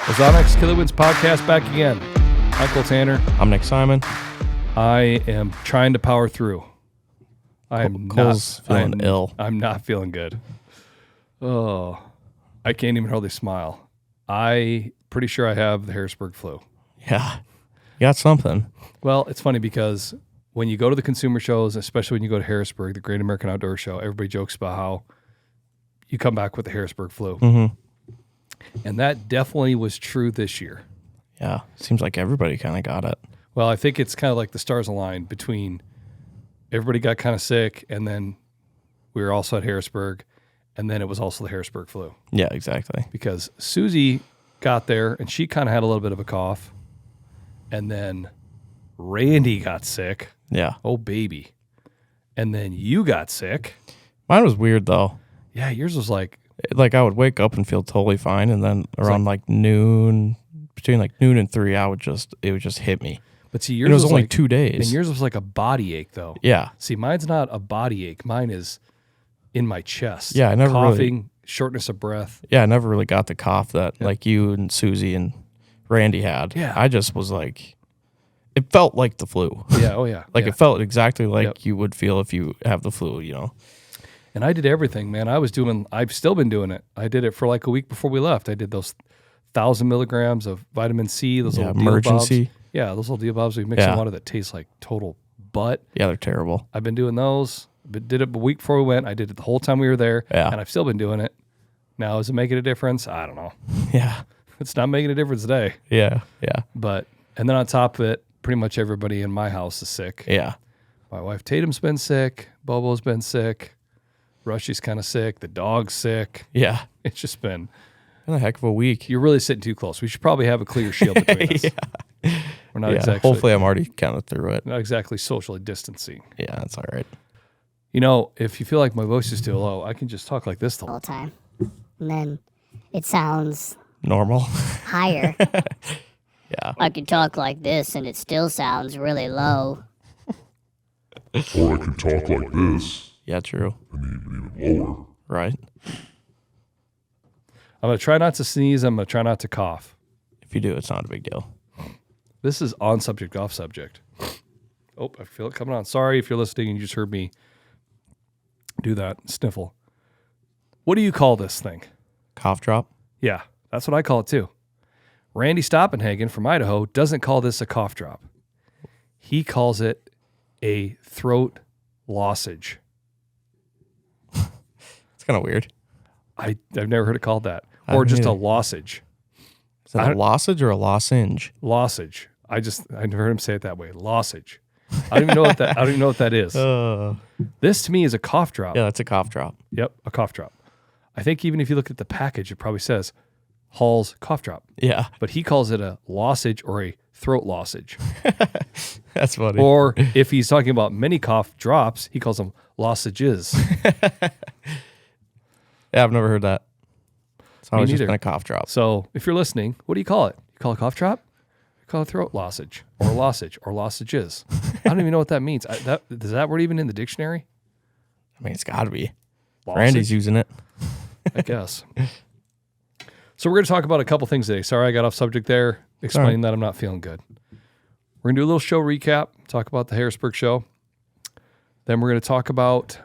Ozonics, Killerwinds podcast back again. Uncle Tanner. I'm Nick Simon. I am trying to power through. Cole's feeling ill. I'm not feeling good. Oh, I can't even hardly smile. I pretty sure I have the Harrisburg flu. Yeah, you got something. Well, it's funny because when you go to the consumer shows, especially when you go to Harrisburg, the Great American Outdoor Show, everybody jokes about how you come back with the Harrisburg flu. Mm-hmm. And that definitely was true this year. Yeah, seems like everybody kind of got it. Well, I think it's kind of like the stars aligned between everybody got kind of sick, and then we were also at Harrisburg, and then it was also the Harrisburg flu. Yeah, exactly. Because Susie got there, and she kind of had a little bit of a cough, and then Randy got sick. Yeah. Oh, baby. And then you got sick. Mine was weird, though. Yeah, yours was like I would wake up and feel totally fine, and then around noon, between noon and 3, it would just hit me. But see, yours was only 2 days. And yours was like a body ache, though. Yeah. See, mine's not a body ache. Mine is in my chest. Yeah, I never coughing, shortness of breath. Yeah, I never really got the cough that like you and Susie and Randy had. Yeah. I just was like, it felt like the flu. Yeah, oh yeah. It felt exactly like you would feel if you have the flu, you know. And I did everything, man. I've still been doing it. I did it for like a week before we left. I did those 1,000 milligrams of vitamin C, those little emergency. Deal-Bobs. Yeah, those little Deal-Bobs we mix in water that taste like total butt. Yeah, they're terrible. I've been doing those. But did it a week before we went. I did it the whole time we were there. Yeah. And I've still been doing it. Now, is it making a difference? I don't know. Yeah. It's not making a difference today. Yeah. And then on top of it, pretty much everybody in my house is sick. Yeah. My wife Tatum's been sick. Bobo's been sick. Rushy's kind of sick. The dog's sick. Yeah. It's just been a heck of a week. You're really sitting too close. We should probably have a clear shield between us. Yeah. We're not exactly. Hopefully, I'm already kind of through it. Not exactly socially distancing. Yeah, that's all right. You know, if you feel like my voice is too low, I can just talk like this the whole time. And then it sounds normal, higher. Yeah. I can talk like this and it still sounds really low. Or I can talk like this. Yeah, true. And even lower. Right. I'm going to try not to sneeze. I'm going to try not to cough. If you do, it's not a big deal. This is on subject, off subject. Oh, I feel it coming on. Sorry if you're listening and you just heard me do that sniffle. What do you call this thing? Cough drop? Yeah, that's what I call it too. Randy Stoppenhagen from Idaho doesn't call this a cough drop. He calls it a throat lozenge. It's kind of weird. I've never heard it called that. Or just a lozenge. Is that a lozenge or a lozenge? Lozenge. I never heard him say it that way. Lozenge. I don't even know what that. I don't even know what that is. This to me is a cough drop. Yeah, that's a cough drop. Yep, a cough drop. I think even if you look at the package, it probably says Hall's cough drop. Yeah, but he calls it a lozenge or a throat lozenge. That's funny. Or if he's talking about many cough drops, he calls them lozenges. Yeah, I've never heard that. It's always just neither. been a cough drop. So if you're listening, what do you call it? You call it a cough drop? You call it a throat lozenge or lozenge or lozenges. I don't even know what that means. Is that word even in the dictionary? I mean, it's got to be. Lozenge? Randy's using it. I guess. So we're going to talk about a couple things today. Sorry I got off subject there, explaining that I'm not feeling good. We're going to do a little show recap, talk about the Harrisburg show. Then we're going to talk about...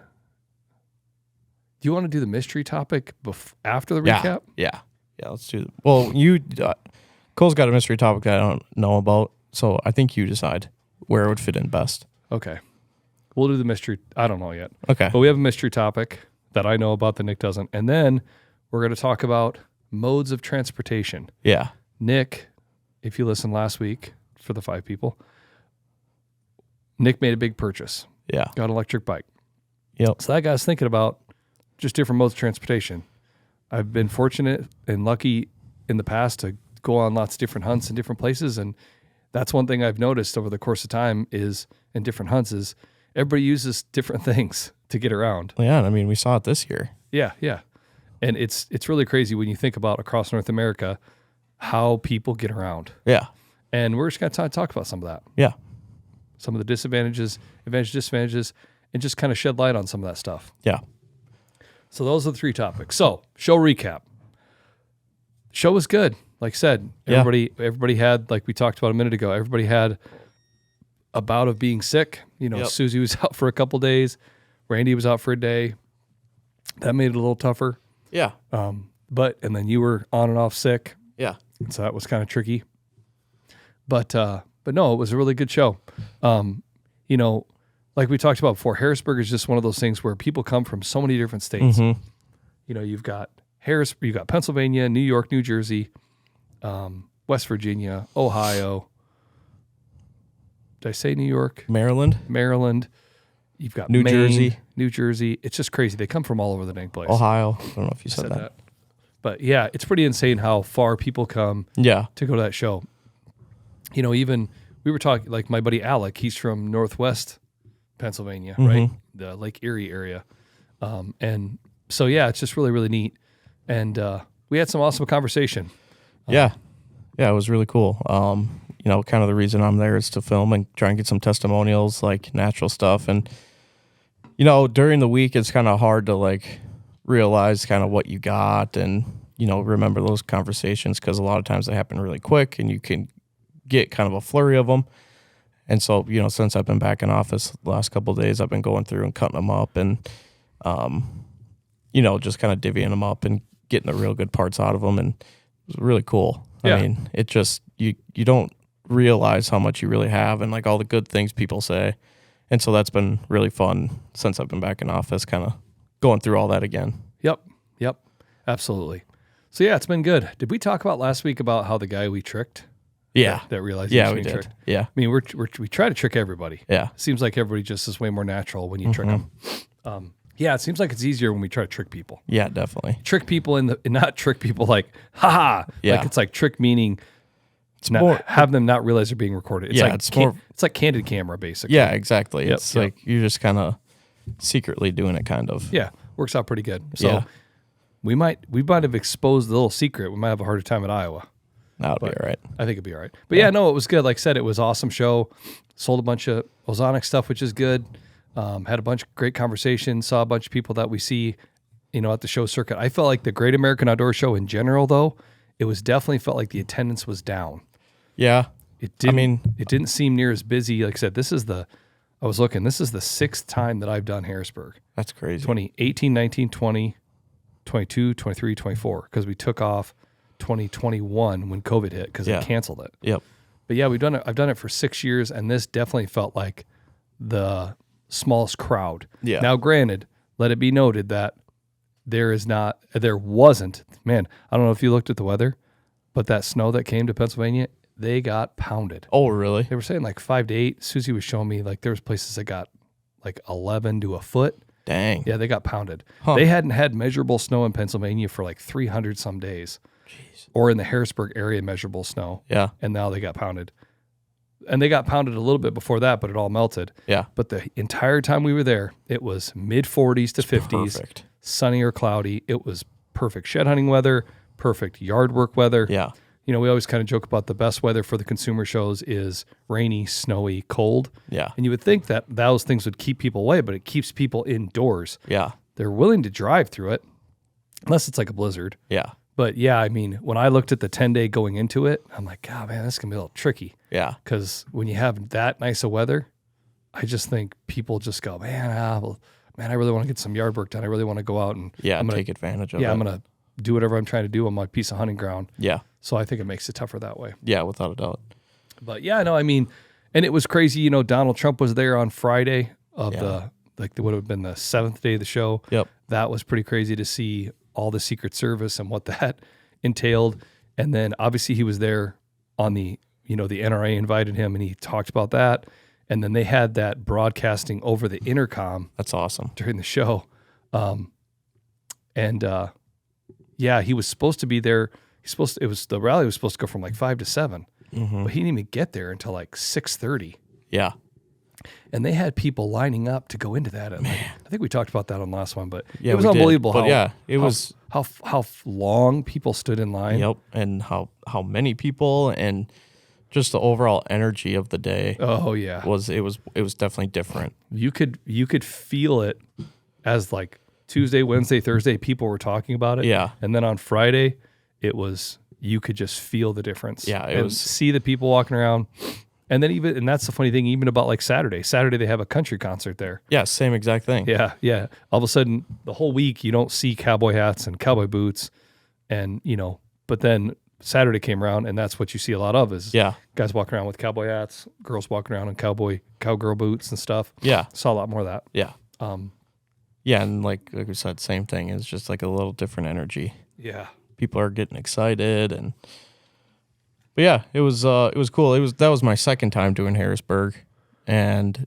Do you want to do the mystery topic after the recap? Yeah, let's do it. Well, Cole's got a mystery topic that I don't know about, so I think you decide where it would fit in best. Okay. We'll do the mystery. I don't know yet. Okay. But we have a mystery topic that I know about that Nick doesn't. And then we're going to talk about modes of transportation. Yeah. Nick, if you listened last week for the 5 people, Nick made a big purchase. Yeah. Got an electric bike. Yep. So that guy's thinking about just different modes of transportation. I've been fortunate and lucky in the past to go on lots of different hunts in different places. And that's one thing I've noticed over the course of time is in different hunts is everybody uses different things to get around. Well, yeah, I mean, we saw it this year. Yeah. And it's really crazy when you think about across North America, how people get around. Yeah. And we're just going to talk about some of that. Yeah. Some of the disadvantages, advantages, disadvantages, and just kind of shed light on some of that stuff. Yeah. So those are the 3 topics. So, show recap. Show was good. like I said, Yeah. everybody had, like we talked about a minute ago, everybody had a bout of being sick. Yep. Susie was out for a couple days. Randy was out for a day. That made it a little tougher. Yeah. And then you were on and off sick. Yeah. So that was kind of tricky. But no, it was a really good show. Like we talked about before, Harrisburg is just one of those things where people come from so many different states. Mm-hmm. You've got you've got Pennsylvania, New York, New Jersey, West Virginia, Ohio. Did I say New York? Maryland, You've got New Maine, Jersey. New Jersey. It's just crazy. They come from all over the dang place. Ohio. I don't know if you said that. But yeah, it's pretty insane how far people come Yeah. to go to that show. Even we were talking, like my buddy Alec, he's from Northwest Pennsylvania, right? The Lake Erie area. And so, yeah, it's just really, really neat. And we had some awesome conversation. Yeah. Yeah, it was really cool. Kind of the reason I'm there is to film and try and get some testimonials, like natural stuff. And, during the week, it's kind of hard to like realize kind of what you got and, remember those conversations because a lot of times they happen really quick and you can get kind of a flurry of them. And so, since I've been back in office the last couple of days, I've been going through and cutting them up and, just kind of divvying them up and getting the real good parts out of them. And it was really cool. Yeah. I mean, it just, you don't realize how much you really have and like all the good things people say. And so that's been really fun since I've been back in office, kind of going through all that again. Yep, absolutely. So yeah, it's been good. Did we talk about last week about how the guy we tricked? Yeah. That realized he was Yeah, we being did. tricked? Yeah. I mean, we try to trick everybody. Yeah. Seems like everybody just is way more natural when you trick them. Yeah, it seems like it's easier when we try to trick people. Yeah, definitely. Trick people and not trick people like, haha. Yeah. Like it's like trick meaning more- have them not realize they're being recorded. It's Yeah, like it's more- it's like candid camera basically. Yeah, exactly. Yep, It's yep. like you're just kind of secretly doing it kind of. Yeah, works out pretty good. So Yeah. we might have exposed the little secret. We might have a harder time at Iowa. That'll be all right. I think it'd be all right. But yeah, no, it was good. Like I said, it was an awesome show. Sold a bunch of Ozonics stuff, which is good. Had a bunch of great conversations. Saw a bunch of people that we see, at the show circuit. I felt like the Great American Outdoor Show in general, though, it was definitely felt like the attendance was down. Yeah. It didn't seem near as busy. Like I said, this is the 6th time that I've done Harrisburg. That's crazy. 2018, 19, 20, 22, 23, 24, because we took off 2021 when COVID hit because Yeah. they canceled it. Yep. But yeah, I've done it for 6 years, and this definitely felt like the smallest crowd. Yeah. Now, granted, let it be noted that there wasn't, man, I don't know if you looked at the weather, but that snow that came to Pennsylvania, they got pounded. Oh, really? They were saying like 5 to 8. Susie was showing me like there was places that got like 11 to a foot. Dang. Yeah, they got pounded. Huh. They hadn't had measurable snow in Pennsylvania for like 300 some days. Jeez. Or in the Harrisburg area, measurable snow. Yeah. And now they got pounded. And they got pounded a little bit before that, but it all melted. Yeah. But the entire time we were there, it was mid 40s to 50s, Perfect. sunny or cloudy. It was perfect shed hunting weather, perfect yard work weather. Yeah. We always kind of joke about the best weather for the consumer shows is rainy, snowy, cold. Yeah. And you would think that those things would keep people away, but it keeps people indoors. Yeah. They're willing to drive through it, unless it's like a blizzard. Yeah. But yeah, I mean, when I looked at the 10-day going into it, I'm like, God, man, this is going to be a little tricky. Yeah. Because when you have that nice of weather, I just think people just go, man, I really want to get some yard work done. I really want to go out and Take advantage of it. I'm going to do whatever I'm trying to do on my piece of hunting ground. Yeah. So I think it makes it tougher that way. Yeah, without a doubt. But yeah, no, I mean, and it was crazy. Donald Trump was there on Friday of what would have been the 7th day of the show. Yep. That was pretty crazy to see all the Secret Service and what that entailed. And then obviously he was there on the NRA invited him and he talked about that. And then they had that broadcasting over the intercom. That's awesome. During the show. He was supposed to be there. The rally was supposed to go from like 5 to 7, but he didn't even get there until like 6:30. Yeah. And they had people lining up to go into that. And I think we talked about that on the last one, but Yeah, it was we did. unbelievable. But How long people stood in line. Yep. And how many people and just the overall energy of the day. Oh yeah. Was definitely different. You could feel it as like Tuesday, Wednesday, Thursday, people were talking about it. Yeah. And then on Friday, it was you could just feel the difference. Yeah, it and was- see the people walking around. And then and that's the funny thing, even about like Saturday. Saturday, they have a country concert there. Yeah, same exact thing. Yeah, yeah. All of a sudden, the whole week, you don't see cowboy hats and cowboy boots. And, but then Saturday came around, and that's what you see a lot of is guys walking around with cowboy hats, girls walking around in cowgirl boots and stuff. Yeah. Saw a lot more of that. Yeah. Yeah, and like we said, same thing. It's just like a little different energy. Yeah. People are getting excited, but yeah, it was cool. That was my second time doing Harrisburg, and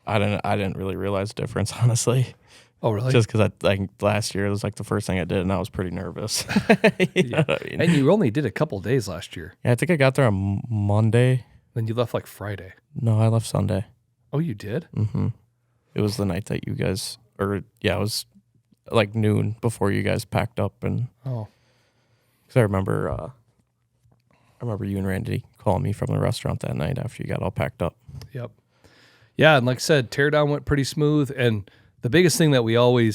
I didn't really realize the difference, honestly. Oh, really? Just because I think last year it was like the first thing I did, and I was pretty nervous. You know what I mean? And you only did a couple days last year. Yeah, I think I got there on Monday. Then you left like Friday. No, I left Sunday. Oh, you did? Mm-hmm. It was the night that you guys, it was like noon before you guys packed up, and Oh. because I remember you and Randy calling me from the restaurant that night after you got all packed up. Yep. Yeah, and like I said, teardown went pretty smooth. And the biggest thing that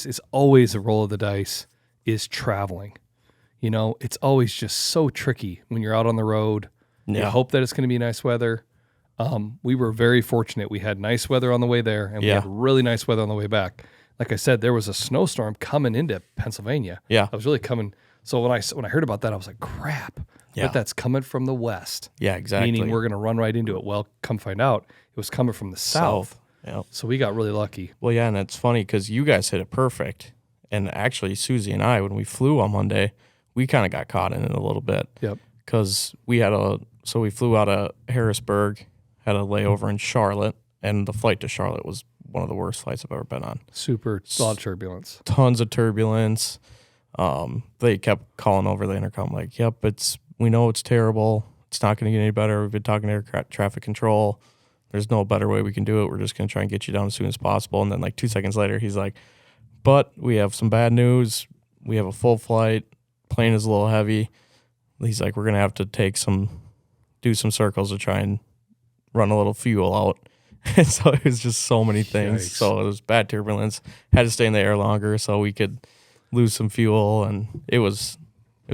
is always a roll of the dice is traveling. It's always just so tricky when you're out on the road. You Yeah. hope that it's going to be nice weather. We were very fortunate. We had nice weather on the way there, and we Yeah. had really nice weather on the way back. Like I said, there was a snowstorm coming into Pennsylvania. Yeah. I was really coming. So when I heard about that, I was like, crap. Yeah. But that's coming from the west. Yeah, exactly. Meaning we're going to run right into it. Well, come find out, it was coming from the south. Yeah. So we got really lucky. Well, yeah, and it's funny because you guys hit it perfect, and actually Susie and I, when we flew on Monday, we kind of got caught in it a little bit. Yep. Because we flew out of Harrisburg, had a layover in Charlotte, and the flight to Charlotte was one of the worst flights I've ever been on. A lot of turbulence. Tons of turbulence. They kept calling over the intercom like, "Yep, we know it's terrible. It's not going to get any better. We've been talking to air traffic control. There's no better way we can do it. We're just going to try and get you down as soon as possible." And then like 2 seconds later, he's like, "But we have some bad news. We have a full flight. Plane is a little heavy." He's like, "We're going to have to do some circles to try and run a little fuel out." And so it was just so many things. Yikes. So it was bad turbulence. Had to stay in the air longer so we could lose some fuel, and it was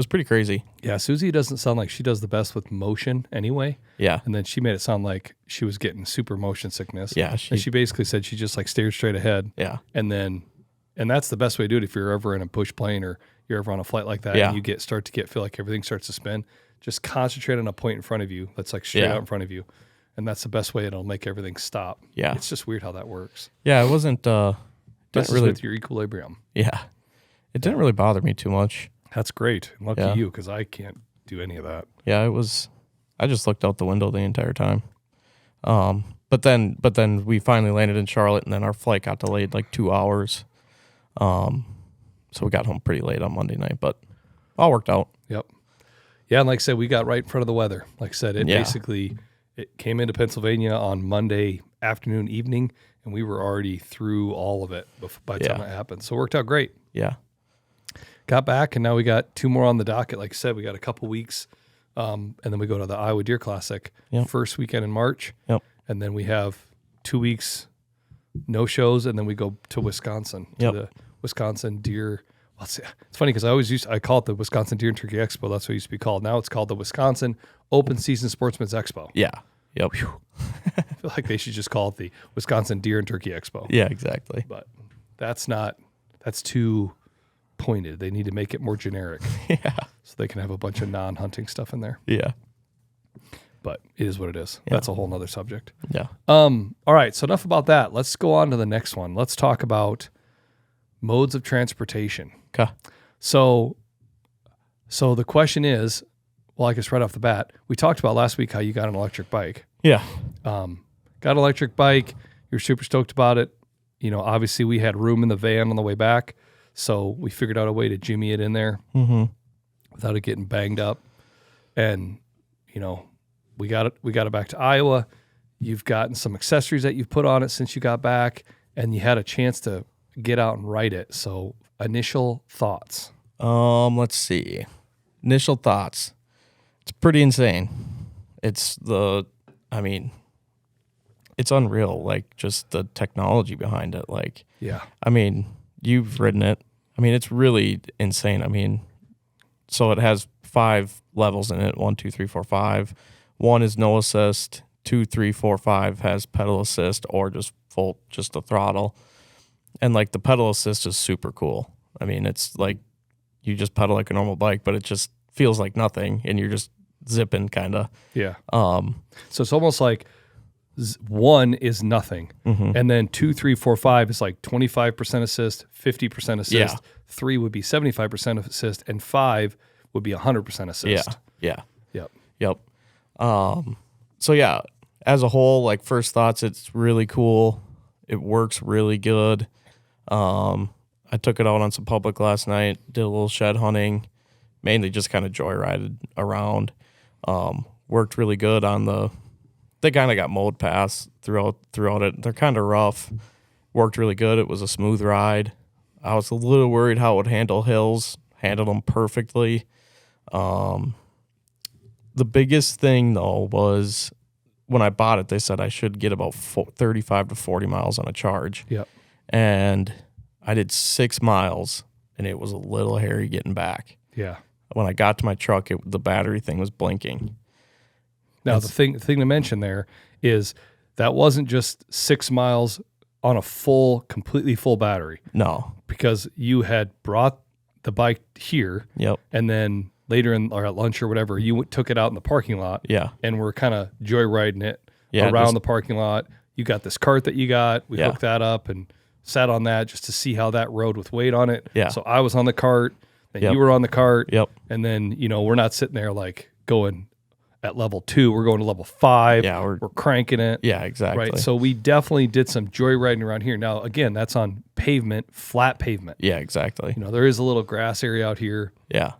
pretty crazy. Yeah, Susie doesn't sound like she does the best with motion anyway. Yeah. And then she made it sound like she was getting super motion sickness. Yeah, and she basically said she just like stared straight ahead. Yeah. And that's the best way to do it if you're ever in a push plane or you're ever on a flight like that Yeah. and you feel like everything starts to spin. Just concentrate on a point in front of you that's like straight Yeah. out in front of you. And that's the best way it'll make everything stop. Yeah. It's just weird how that works. Yeah, it wasn't Messes with your equilibrium. yeah. It didn't really bother me too much. That's great. Lucky Yeah. you, because I can't do any of that. Yeah, I just looked out the window the entire time. But then we finally landed in Charlotte, and then our flight got delayed like 2 hours. So we got home pretty late on Monday night, but all worked out. Yep. Yeah, and like I said, we got right in front of the weather. Like I said, it came into Pennsylvania on Monday afternoon, evening, and we were already through all of it by the time Yeah. it happened. So it worked out great. Yeah. Got back, and now we got 2 more on the docket. Like I said, we got a couple weeks, and then we go to the Iowa Deer Classic Yep. first weekend in March. Yep. And then we have 2 weeks, no shows, and then we go to Wisconsin, to Yep. the Wisconsin Deer. Well, it's funny because I call it the Wisconsin Deer and Turkey Expo. That's what it used to be called. Now it's called the Wisconsin Open Season Sportsman's Expo. Yeah. Yep. I feel like they should just call it the Wisconsin Deer and Turkey Expo. Yeah, exactly. But that's too pointed. They need to make it more generic. Yeah. So they can have a bunch of non-hunting stuff in there. Yeah. But it is what it is. Yeah. That's a whole nother subject. Yeah. All right. So enough about that. Let's go on to the next one. Let's talk about modes of transportation. Okay. So the question is, well, I guess right off the bat, we talked about last week how you got an electric bike. Yeah. Got an electric bike. You're super stoked about it. Obviously we had room in the van on the way back, so we figured out a way to jimmy it in there without it getting banged up. And we got it back to Iowa. You've gotten some accessories that you've put on it since you got back, and you had a chance to get out and ride it. So initial thoughts. Let's see. Initial thoughts. It's pretty insane. It's unreal, like just the technology behind it. Like, Yeah. I mean, you've ridden it. I mean, it's really insane. I mean, so it has 5 levels in it. 1, 2, 3, 4, 5. 1 is no assist. 2, 3, 4, 5 has pedal assist or just the throttle. And like the pedal assist is super cool. I mean, it's like you just pedal like a normal bike, but it just feels like nothing, and you're just zipping kind of. Yeah. So it's almost like 1 is nothing, and then 2, 3, 4, 5 is like 25% assist, 50% assist. Yeah. 3 would be 75% of assist, and 5 would be 100% assist. Yeah. Yep. So yeah, as a whole, like first thoughts, it's really cool. It works really good. I took it out on some public last night, did a little shed hunting, mainly just kind of joyrided around. Worked really good on they kind of got mowed past throughout it. They're kind of rough. Worked really good. It was a smooth ride. I was a little worried how it would handle hills. Handled them perfectly. The biggest thing though was when I bought it, they said I should get about 35 to 40 miles on a charge. Yep. And I did 6 miles, and it was a little hairy getting back. Yeah. When I got to my truck, the battery thing was blinking. Now, the thing to mention there is that wasn't just 6 miles on a completely full battery. No. Because you had brought the bike here. Yep. And then later or at lunch or whatever, you took it out in the parking lot. Yeah. And we're kind of joyriding it Yeah, around the parking lot. You got this cart that you got. We Yeah. hooked that up and sat on that just to see how that rode with weight on it. Yeah. So I was on the cart, then Yep. you were on the cart. Yep. And then, we're not sitting there like going at level 2. We're going to level 5. Yeah, we're cranking it. Yeah, exactly. Right. So we definitely did some joyriding around here. Now, again, that's on pavement, flat pavement. Yeah, exactly. There is a little grass area out here. Yeah.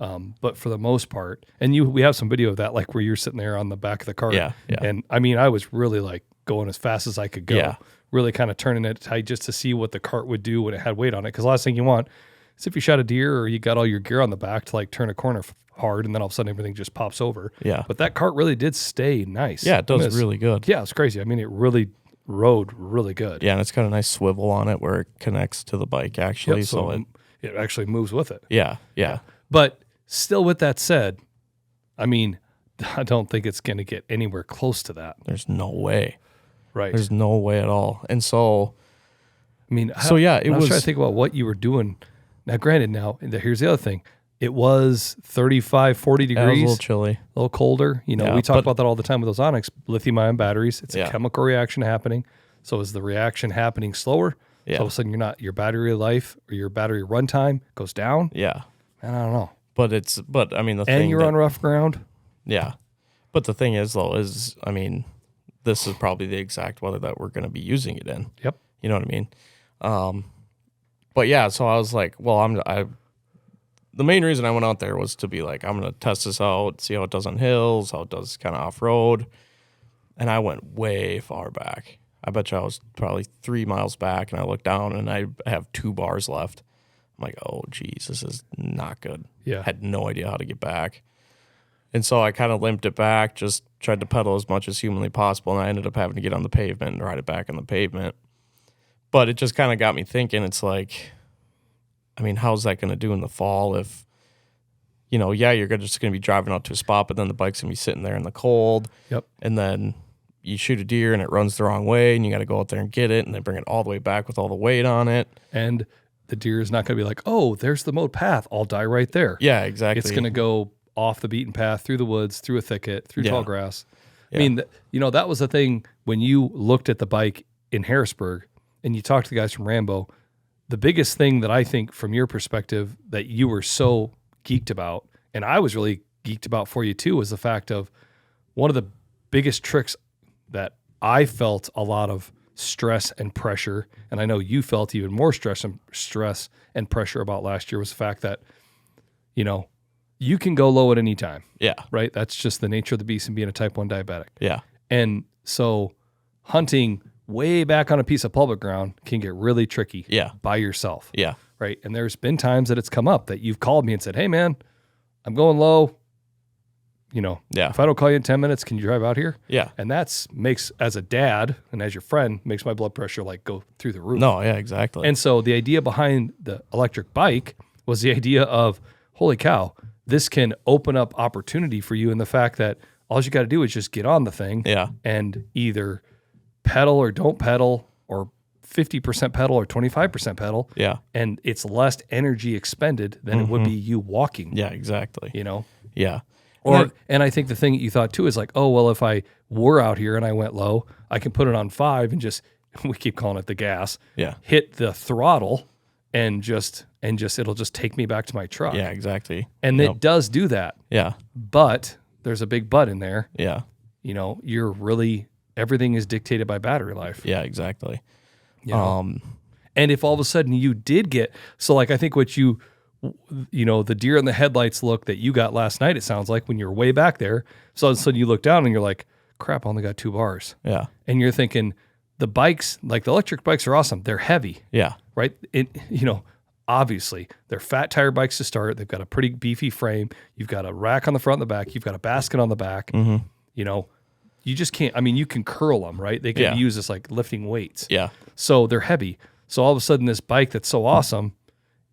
But for the most part, and we have some video of that, like where you're sitting there on the back of the cart. Yeah, yeah. And I mean, I was really like going as fast as I could go. Yeah. Really kind of turning it tight just to see what the cart would do when it had weight on it. Because the last thing you want is if you shot a deer or you got all your gear on the back to like turn a corner hard, and then all of a sudden everything just pops over. Yeah. But that cart really did stay nice. Yeah, it does really good. Yeah, it's crazy. I mean, it really rode really good. Yeah, and it's got a nice swivel on it where it connects to the bike actually. Yep, so it actually moves with it. Yeah. But still, with that said, I mean, I don't think it's going to get anywhere close to that. There's no way. Right. There's no way at all. And so, I mean, so yeah, I was trying to think about what you were doing. Now, granted, here's the other thing. It was 35, 40 degrees. it was a little chilly. A little colder. Yeah, we talk about that all the time with Ozonics, lithium-ion batteries. It's Yeah. a chemical reaction happening. So is the reaction happening slower? Yeah. So all of a sudden your battery life or your battery runtime goes down? Yeah. And I don't know. But I mean, the And thing you're on rough ground? Yeah. But the thing is, though, I mean, this is probably the exact weather that we're going to be using it in. Yep. You know what I mean? But yeah, so I was like, well, the main reason I went out there was to be like, I'm going to test this out, see how it does on hills, how it does kind of off-road. And I went way far back. I bet you I was probably 3 miles back, and I looked down, and I have 2 bars left. I'm like, oh, geez, this is not good. Yeah. Had no idea how to get back. And so I kind of limped it back, just tried to pedal as much as humanly possible, and I ended up having to get on the pavement and ride it back on the pavement. But it just kind of got me thinking, it's like, I mean, how's that going to do in the fall if, you're just going to be driving out to a spot, but then the bike's going to be sitting there in the cold. Yep. And then you shoot a deer and it runs the wrong way, and you got to go out there and get it, and then bring it all the way back with all the weight on it. And the deer is not going to be like, oh, there's the mowed path. I'll die right there. Yeah, exactly. It's going to go off the beaten path, through the woods, through a thicket, through tall grass. Yeah. I mean, that was the thing when you looked at the bike in Harrisburg and you talked to the guys from Rambo. The biggest thing that I think from your perspective that you were so geeked about, and I was really geeked about for you too, was the fact of one of the biggest tricks that I felt a lot of stress and pressure, and I know you felt even more stress and pressure about last year, was the fact that, you can go low at any time. Yeah. Right? That's just the nature of the beast and being a type 1 diabetic. Yeah. And so hunting way back on a piece of public ground can get really tricky. Yeah. By yourself. Yeah. Right? And there's been times that it's come up that you've called me and said, hey man, I'm going low. Yeah. If I don't call you in 10 minutes, can you drive out here? Yeah. And makes, as a dad and as your friend, makes my blood pressure like go through the roof. No, yeah, exactly. And so the idea behind the electric bike was the idea of, holy cow, this can open up opportunity for you in the fact that all you got to do is just get on the thing and either pedal or don't pedal, or 50% pedal or 25% pedal. Yeah. And it's less energy expended than it would be you walking. Yeah, exactly. You know? Yeah. And I think the thing that you thought too is like, oh, well, if I were out here and I went low, I can put it on 5 and just, we keep calling it the gas. Yeah. Hit the throttle and just it'll just take me back to my truck. Yeah, exactly. And it does do that. Yeah. But there's a big but in there. Yeah. You know, everything is dictated by battery life. Yeah, exactly. You know? And if all of a sudden you did get, so like I think what you know, the deer in the headlights look that you got last night, it sounds like when you're way back there. So all of a sudden you look down and you're like, crap, I only got 2 bars. Yeah. And you're thinking the bikes, like the electric bikes are awesome. They're heavy. Yeah. Right. You know, obviously they're fat tire bikes to start. They've got a pretty beefy frame. You've got a rack on the front and the back. You've got a basket on the back. You know, you just can't, I mean, you can curl them, right? They can be used as like lifting weights. Yeah. So they're heavy. So all of a sudden this bike that's so awesome,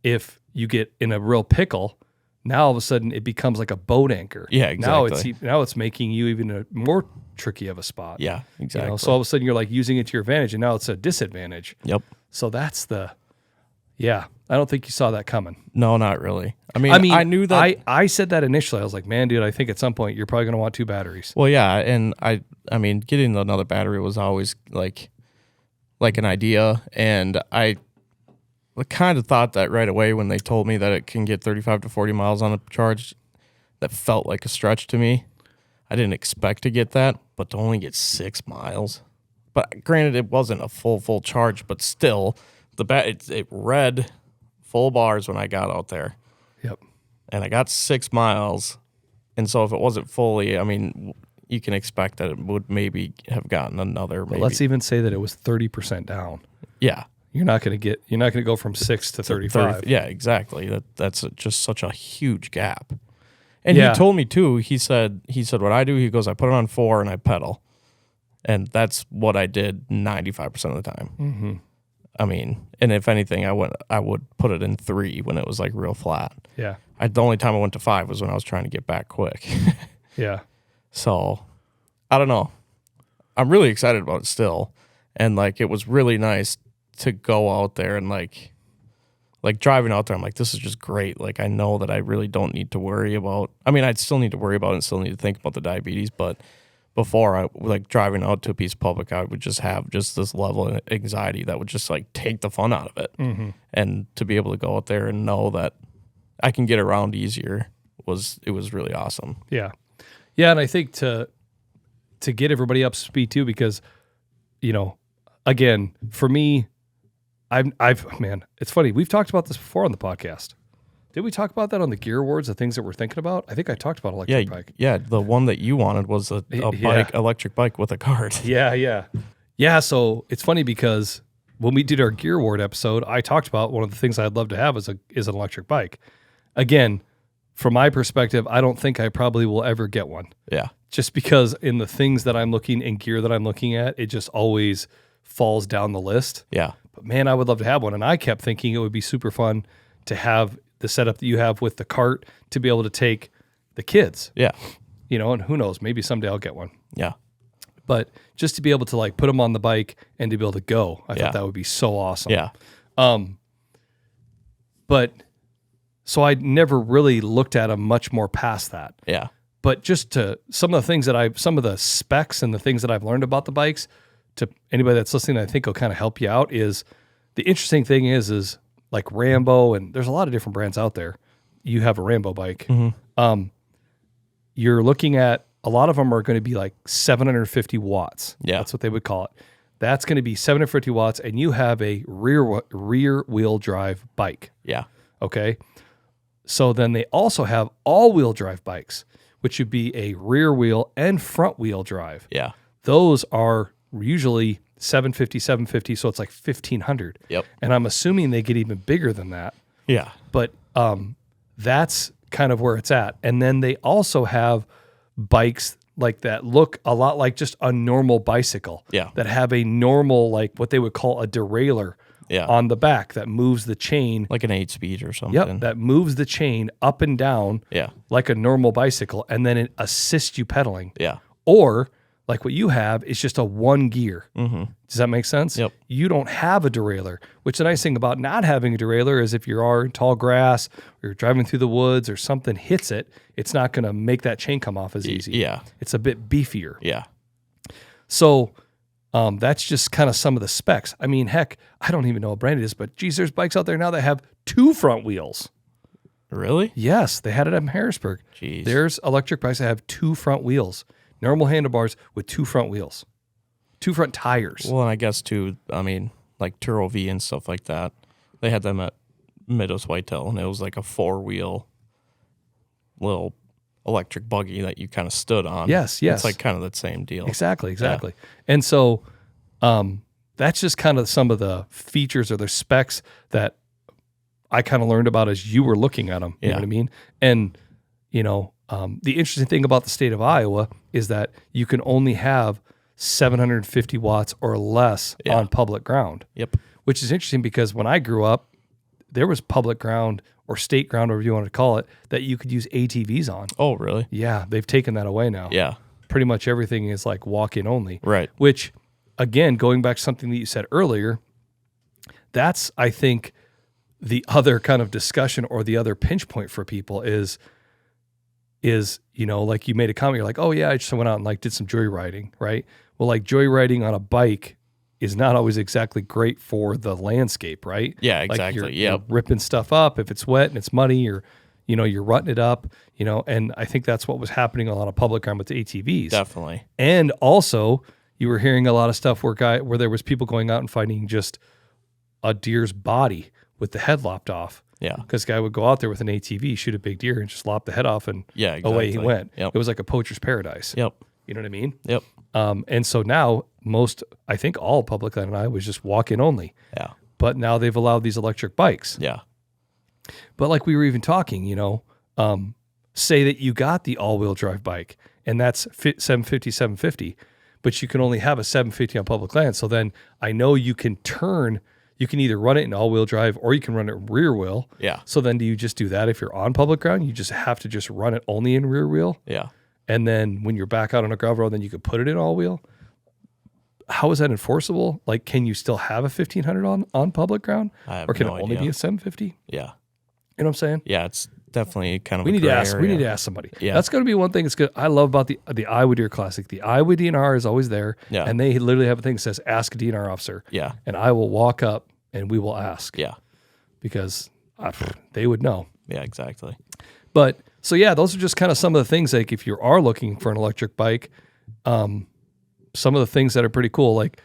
if you get in a real pickle, now all of a sudden it becomes like a boat anchor. Yeah, exactly. Now it's making you even a more tricky of a spot. Yeah, exactly. You know? So all of a sudden you're like using it to your advantage, and now it's a disadvantage. Yep. So that's I don't think you saw that coming. No, not really. I mean, I knew that. I said that initially. I was like, man, dude, I think at some point you're probably going to want 2 batteries. Well, yeah, and I mean, getting another battery was always like an idea, and I kind of thought that right away when they told me that it can get 35 to 40 miles on a charge. That felt like a stretch to me. I didn't expect to get that, but to only get 6 miles. But granted, it wasn't a full charge, but still, it read full bars when I got out there. Yep. And I got 6 miles. And so if it wasn't fully, I mean, you can expect that it would maybe have gotten another. Maybe. Let's even say that it was 30% down. Yeah. You're not going to go from 6 to 35. Yeah, exactly. That's just such a huge gap. And he told me too, he said what I do, he goes, I put it on 4 and I pedal. And that's what I did 95% of the time. Mm-hmm. I mean, and if anything, I would put it in 3 when it was like real flat. Yeah. The only time I went to 5 was when I was trying to get back quick. Yeah. So, I don't know. I'm really excited about it still. And like, it was really nice to go out there and like driving out there. I'm like, this is just great. Like, I know that I really don't need to worry about, I mean, I'd still need to worry about it and still need to think about the diabetes, but before I like driving out to a piece of public, I would just have just this level of anxiety that would just like take the fun out of it. Mm-hmm. And to be able to go out there and know that I can get around easier was really awesome. Yeah. Yeah. And I think to get everybody up to speed too, because, you know, again, for me, man, it's funny. We've talked about this before on the podcast. Did we talk about that on the Gear Awards, the things that we're thinking about? I think I talked about electric bike. Yeah, the one that you wanted was a bike, electric bike with a cart. Yeah, so it's funny because when we did our Gear Award episode, I talked about one of the things I'd love to have is an electric bike. Again, from my perspective, I don't think I probably will ever get one. Yeah. Just because in the things that I'm looking and gear that I'm looking at, it just always falls down the list. Yeah. But man, I would love to have one. And I kept thinking it would be super fun to have the setup that you have with the cart to be able to take the kids. Yeah. You know, and who knows, maybe someday I'll get one. Yeah. But just to be able to like put them on the bike and to be able to go, I thought that would be so awesome. Yeah. But so I never really looked at them much more past that. Yeah. But just to some of the specs and the things that I've learned about the bikes, to anybody that's listening, I think will kind of help you out, is the interesting thing is like Rambo, and there's a lot of different brands out there. You have a Rambo bike. Mm-hmm. You're looking at, a lot of them are going to be like 750 watts. Yeah. That's what they would call it. That's going to be 750 watts, and you have a rear wheel drive bike. Yeah. Okay. So then they also have all-wheel drive bikes, which would be a rear wheel and front wheel drive. Yeah. Those are usually 750, so it's like 1,500. Yep. And I'm assuming they get even bigger than that. Yeah. But that's kind of where it's at. And then they also have bikes like that look a lot like just a normal bicycle. Yeah. That have a normal, like what they would call a derailleur on the back that moves the chain. Like an 8-speed or something. Yep, that moves the chain up and down like a normal bicycle, and then it assists you pedaling. Yeah. Or like what you have is just a 1 gear. Mm-hmm. Does that make sense? Yep. You don't have a derailleur, which the nice thing about not having a derailleur is if you are in tall grass or you're driving through the woods or something hits it, it's not going to make that chain come off as easy. Yeah. It's a bit beefier. Yeah. So that's just kind of some of the specs. I mean, heck, I don't even know what brand it is, but geez, there's bikes out there now that have 2 front wheels. Really? Yes, they had it in Harrisburg. Jeez. There's electric bikes that have 2 front wheels, normal handlebars with 2 front wheels, 2 front tires. Well, and I guess too, I mean, like Turo V and stuff like that, they had them at Meadows Whitetail, and it was like a 4-wheel little electric buggy that you kind of stood on. Yes. It's like kind of the same deal. Exactly. And so that's just kind of some of the features or the specs that I kind of learned about as you were looking at them. You know what I mean? And, the interesting thing about the state of Iowa is that you can only have 750 watts or less on public ground. Yep. Which is interesting because when I grew up, there was public ground or state ground, whatever you want to call it, that you could use ATVs on. Oh, really? Yeah, they've taken that away now. Yeah. Pretty much everything is like walk-in only. Right. Which, again, going back to something that you said earlier, that's, I think, the other kind of discussion or the other pinch point for people is, like you made a comment, you're like, oh yeah, I just went out and like did some joyriding, right? Well, like joyriding on a bike is not always exactly great for the landscape, right? Yeah, Like exactly. you're ripping stuff up if it's wet and it's muddy, or you're rutting it up, and I think that's what was happening a lot of public ground with the ATVs. Definitely. And also you were hearing a lot of stuff where there was people going out and finding just a deer's body with the head lopped off. Yeah. Because guy would go out there with an ATV, shoot a big deer, and just lop the head off, and away he went. Yep. It was like a poacher's paradise. Yep. You know what I mean? Yep. And so now I think all public land in Iowa was just walk-in only. Yeah. But now they've allowed these electric bikes. Yeah. But like we were even talking, say that you got the all-wheel drive bike, and that's 750, but you can only have a 750 on public land. So then I know you can either run it in all-wheel drive or you can run it rear wheel. Yeah. So then do you just do that if you're on public ground? You just have to just run it only in rear wheel? Yeah. And then when you're back out on a gravel road, then you could put it in all-wheel? How is that enforceable? Like, can you still have a 1500 on public ground? I have or can no it only idea. be a 750? Yeah. You know what I'm saying? Yeah, it's definitely kind of We a need to gray ask. area. We need to ask somebody. Yeah. That's going to be one thing that's good. I love about the Iowa Deer Classic. The Iowa DNR is always there, Yeah. and they literally have a thing that says "Ask a DNR officer." Yeah. And I will walk up and we will ask. Yeah. Because they would know. Yeah, exactly. But so yeah, those are just kind of some of the things. Like if you are looking for an electric bike, some of the things that are pretty cool. Like,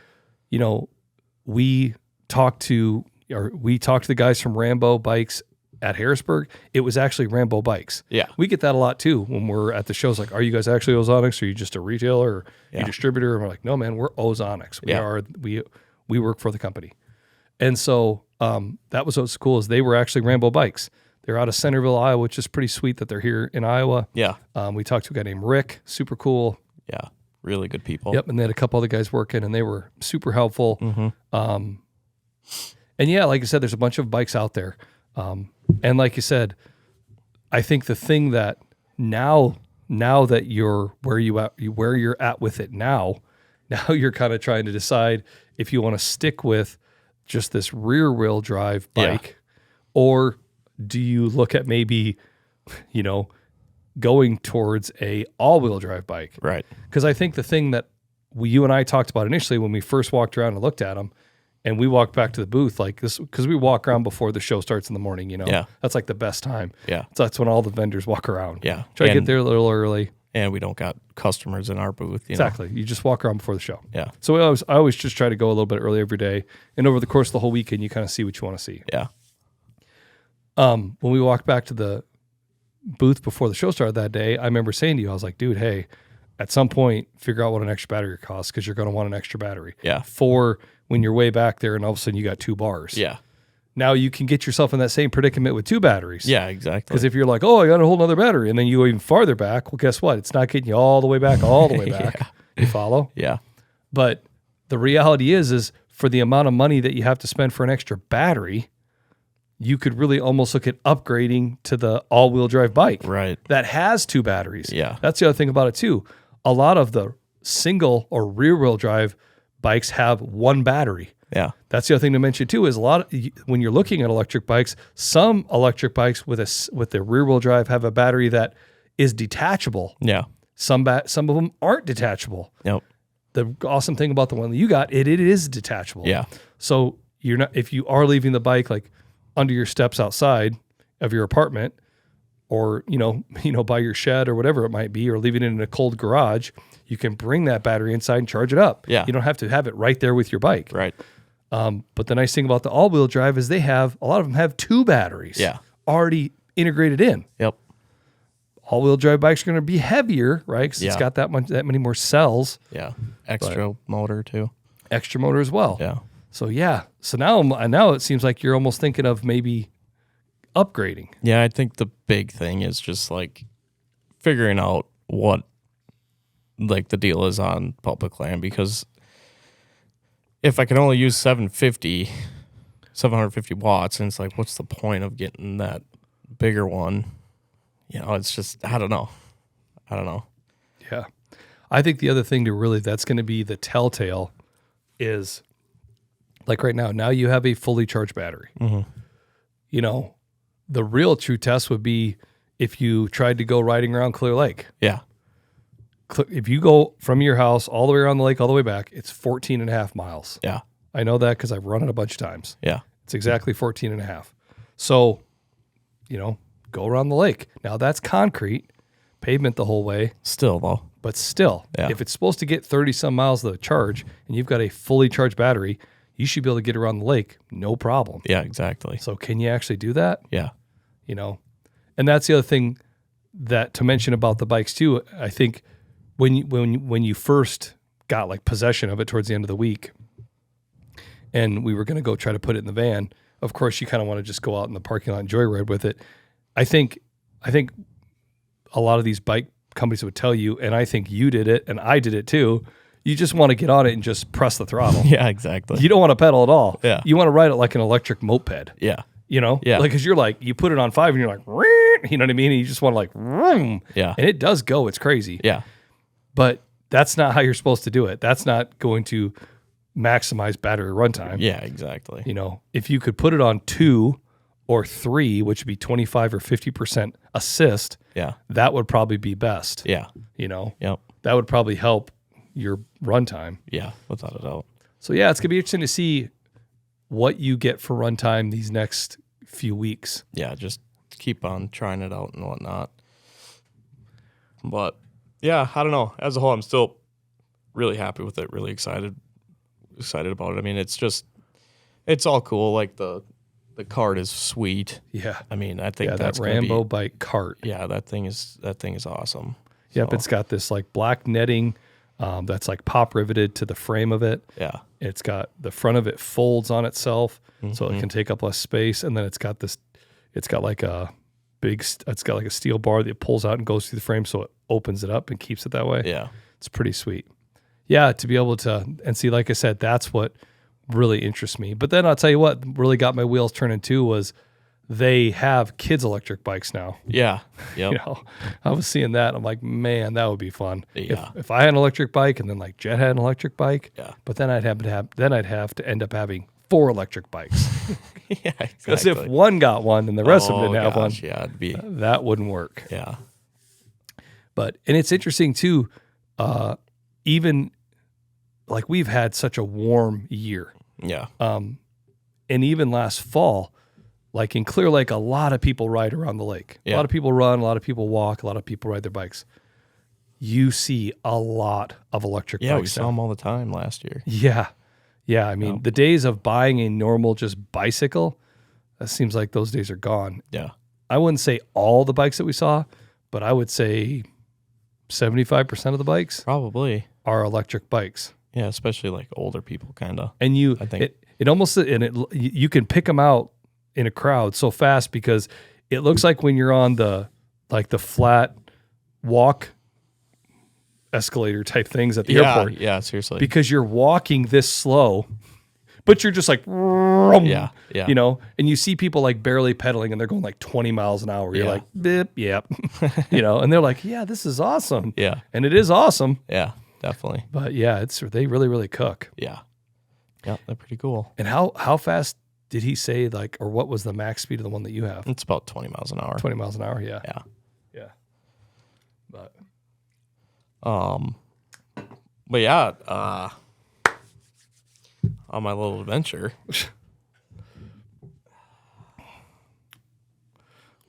we talked to the guys from Rambo Bikes at Harrisburg. It was actually Rambo Bikes. Yeah. We get that a lot too when we're at the shows. Like, are you guys actually Ozonics? Or are you just a retailer or a distributor? And we're like, no, man, we're Ozonics. We work for the company. And so that was what's cool is they were actually Rambo Bikes. They're out of Centerville, Iowa, which is pretty sweet that they're here in Iowa. Yeah. We talked to a guy named Rick, super cool. Yeah. Really good people. Yep, and they had a couple other guys working, and they were super helpful. Mm-hmm. And yeah, like I said, there's a bunch of bikes out there. And like you said, I think the thing that now that you're where you're at with it now you're kind of trying to decide if you want to stick with just this rear wheel drive bike, or do you look at maybe, going towards a all-wheel drive bike. Right. Because I think the thing that you and I talked about initially when we first walked around and looked at them, and we walked back to the booth like this, because we walk around before the show starts in the morning, Yeah. That's like the best time. Yeah. So that's when all the vendors walk around. Yeah. Try to get there a little early. And we don't got customers in our booth. Exactly. You just walk around before the show. Yeah. So I always just try to go a little bit early every day. And over the course of the whole weekend, you kind of see what you want to see. Yeah. When we walked back to the booth before the show started that day, I remember saying to you, I was like, dude, hey, at some point, figure out what an extra battery costs, because you're going to want an extra battery. Yeah. For when you're way back there and all of a sudden you got 2 bars. Yeah. Now you can get yourself in that same predicament with 2 batteries. Yeah, exactly. Because if you're like, oh, I got a whole nother battery, and then you go even farther back, well, guess what? It's not getting you all the way back. You follow? Yeah. But the reality is for the amount of money that you have to spend for an extra battery, you could really almost look at upgrading to the all-wheel drive bike Right. that has 2 batteries. Yeah. That's the other thing about it too. A lot of the single or rear-wheel drive bikes have 1 battery. Yeah. That's the other thing to mention too, is when you're looking at electric bikes, some electric bikes with the rear-wheel drive have a battery that is detachable. Yeah. Some of them aren't detachable. Yep. The awesome thing about the one that you got, it is detachable. Yeah. So you're not, if you are leaving the bike like under your steps outside of your apartment, or by your shed or whatever it might be, or leaving it in a cold garage, you can bring that battery inside and charge it up. Yeah. You don't have to have it right there with your bike. Right. But the nice thing about the all-wheel drive is a lot of them have 2 batteries. Yeah. Already integrated in. Yep. All-wheel drive bikes are going to be heavier, right? Because it's Yeah. got that many more cells, Yeah. Extra motor too. extra motor as well. Yeah. So yeah. So now it seems like you're almost thinking of maybe upgrading. Yeah, I think the big thing is just like figuring out what like the deal is on public land, because if I can only use 750 watts, and it's like, what's the point of getting that bigger one? It's just, I don't know. Yeah. I think the other thing that's going to be the telltale is like right now you have a fully charged battery. Mm-hmm. The real true test would be if you tried to go riding around Clear Lake. Yeah. If you go from your house all the way around the lake, all the way back, it's 14 and a half miles. Yeah. I know that because I've run it a bunch of times. Yeah. It's exactly 14 and a half. So, go around the lake. Now that's concrete, pavement the whole way, Still though. but still, Yeah. if it's supposed to get 30 some miles of the charge and you've got a fully charged battery, you should be able to get around the lake, no problem. Yeah, exactly. So can you actually do that? Yeah. And that's the other thing that to mention about the bikes too. I think when you first got like possession of it towards the end of the week, and we were going to go try to put it in the van, of course you kind of want to just go out in the parking lot and joyride with it. I think a lot of these bike companies would tell you, and I think you did it and I did it too, you just want to get on it and just press the throttle. Yeah, exactly. You don't want to pedal at all. Yeah. You want to ride it like an electric moped. Yeah. Yeah. Yeah. Because you're like, you put it on 5 and you're like, "Rrrr," you know what I mean? And you just want to like, vroom. Yeah. And it does go. It's crazy. Yeah. But that's not how you're supposed to do it. That's not going to maximize battery runtime. Yeah, exactly. If you could put it on 2 or 3, which would be 25 or 50% assist, Yeah. that would probably be best. Yeah. That Yep. would probably help your runtime. Yeah, without a doubt. So yeah, it's going to be interesting to see what you get for runtime these next few weeks. Yeah, just keep on trying it out and whatnot. But yeah, I don't know. As a whole, I'm still really happy with it. Really excited about it. I mean, it's all cool. Like the cart is sweet. Yeah. I mean, I think Yeah, that's that gonna Rambo be, bike cart. yeah, that thing is awesome. Yep, So, it's got this like black netting that's like pop riveted to the frame of it. yeah, It's got the front of it folds on itself, so Mm-hmm. it can take up less space, and then it's got like a steel bar that pulls out and goes through the frame, so it opens it up and keeps it that way. yeah, It's pretty sweet. Yeah, to be able to and see, like I said, that's what really interests me. But then I'll tell you what really got my wheels turning too was they have kids electric bikes now. yeah, yep. I was seeing that. I'm like, man, that would be fun. Yeah. If I had an electric bike and then like Jet had an electric bike, Yeah. but then I'd have to end up having 4 electric bikes. Yeah, Because exactly. if one got one and the rest of them didn't have one, gosh, yeah, it'd be, that wouldn't work. yeah, And it's interesting too, even like we've had such a warm year. yeah, And even last fall, like in Clear Lake, a lot of people ride around the lake. A Yeah. lot of people run, a lot of people walk, a lot of people ride their bikes. You see a lot of electric yeah. We bikes saw now. them all the time last year. Yeah. Yeah. I mean, the days of buying a normal just bicycle, that seems like those days are gone. Yeah, I wouldn't say all the bikes that we saw, but I would say 75% of the bikes probably. are electric bikes. Yeah, especially like older people, kind of. And I think- it almost, and you can pick them out in a crowd so fast because it looks like when you're on the flat walk escalator type things at the airport, Yeah, seriously. because you're walking this slow, but you're just like, vroom, Yeah. you know, and you see people like barely pedaling and they're going like 20 miles an hour. You're Yeah. like, bip, yep, you know, and they're like, yeah, this is awesome. Yeah. And it is awesome. Yeah. Definitely. But yeah, they really, really cook. Yeah. Yeah. They're pretty cool. And how fast did he say, like, or what was the max speed of the one that you have? It's about 20 miles an hour. 20 miles an hour. Yeah. Yeah. Yeah. But But yeah, on my little adventure.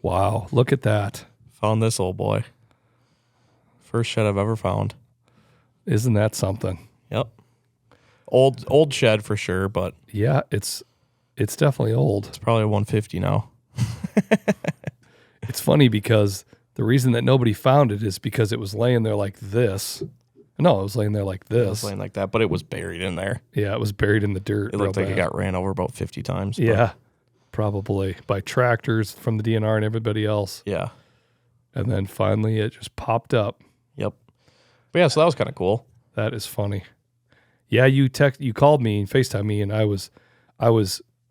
wow, look at that. Found this old boy. First shed I've ever found. Isn't that something? Yep. Old shed for sure, but Yeah, it's definitely old. it's probably a 150 now. It's funny because the reason that nobody found it is because it was laying there like this. No, it was laying there like It was this. laying like that, but it was buried in there. Yeah, it was buried in the dirt. It looked real like it bad. got ran over about 50 times. but Yeah, probably by tractors from the DNR and everybody else. Yeah. And then finally it just popped up. Yep. But yeah, so that was kind of cool. That is funny. Yeah, you called me and FaceTime me, and I was